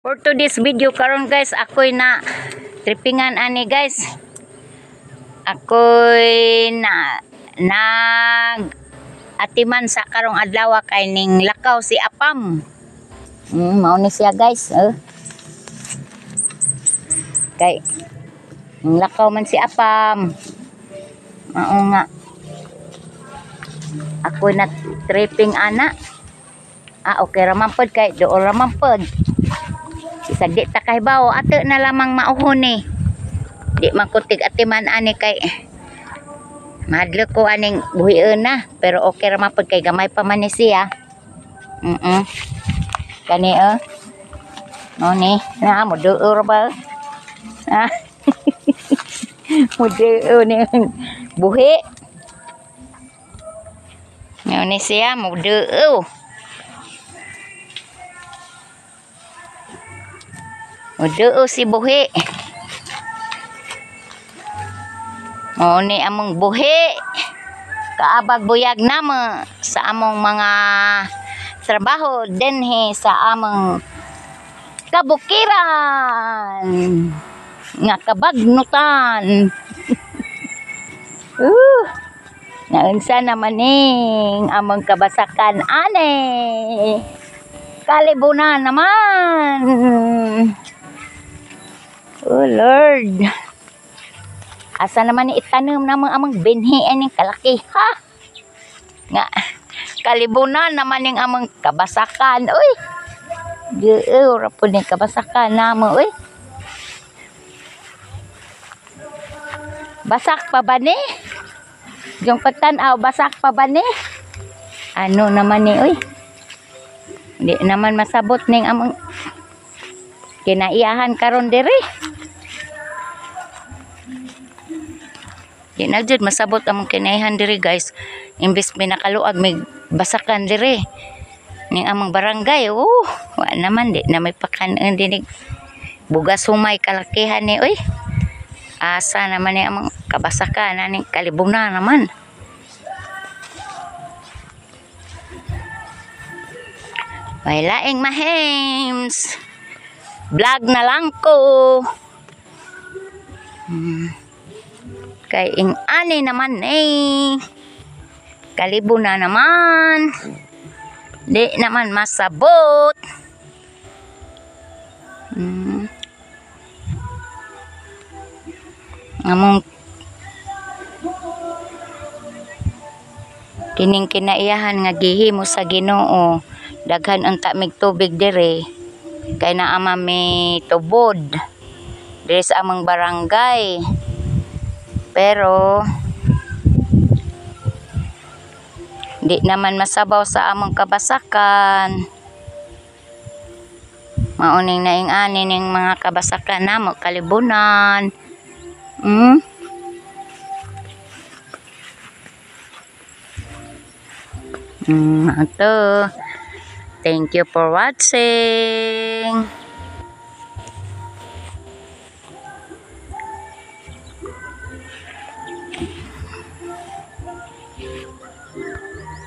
For today's video karon guys, ako'y na trippingan ani guys. Ako'y nag atiman sa karong adlaw kay ning lakaw si Apam. Mao ni siya guys. Kay ning lakaw man si Apam. Mao nga. Ako'y na tripping ana. Okay raman pod kay dool raman pod. Isag di ta kahibaw ato na lamang mauhon ni. Di man kutig atiman ani kay madlo ko aning buhion na, pero okay ra man pud kay gamay pa man ni siya. Kani no ni na mo duur ba? Mo duur ni buhi. No ni siya mo duur. Udo si buhi. O ni among buhi. Kaabag buyag namo sa among mga trabaho dinhi sa among kabukiran. Nga kabagnutan. Naunsa naman ning among kabasakan ani. Kalibunan naman. Oh Lord. Asa naman ni itanom namang amang binhi aning kalaki ha? Nga kalibunan naman ning amang kabasakan. Uy. Diyo ra pud ning kabasakan namo uy. Basak pa ba ni? Yung pagtan-aw basak pa ba ni? Ano naman ni uy? Di naman masabot ning amang kinaiyahan karon diri. Di na jud masabot among kinaiyahan diri guys. Imbes pinakaluag may basakan diri. Ning among barangay, wa naman di na may pakanon dinig. Bugas humay kalakihan ni oy. Asa naman ni among kabasakan aning kalibunan naman. May laing mahems. Vlog na lang ko. Kay ing ani naman kalibo na naman. Di naman masabot. Among kining kinaiyahan nga gihimo sa Ginoo. Daghan ang tamig tubig dire. Kay naama may tubod diri sa among barangay. Pero di naman masabaw sa among kabasakan. Mauning naing-ani ning mga kabasakan namo kalibunan. Ato. Thank you for watching.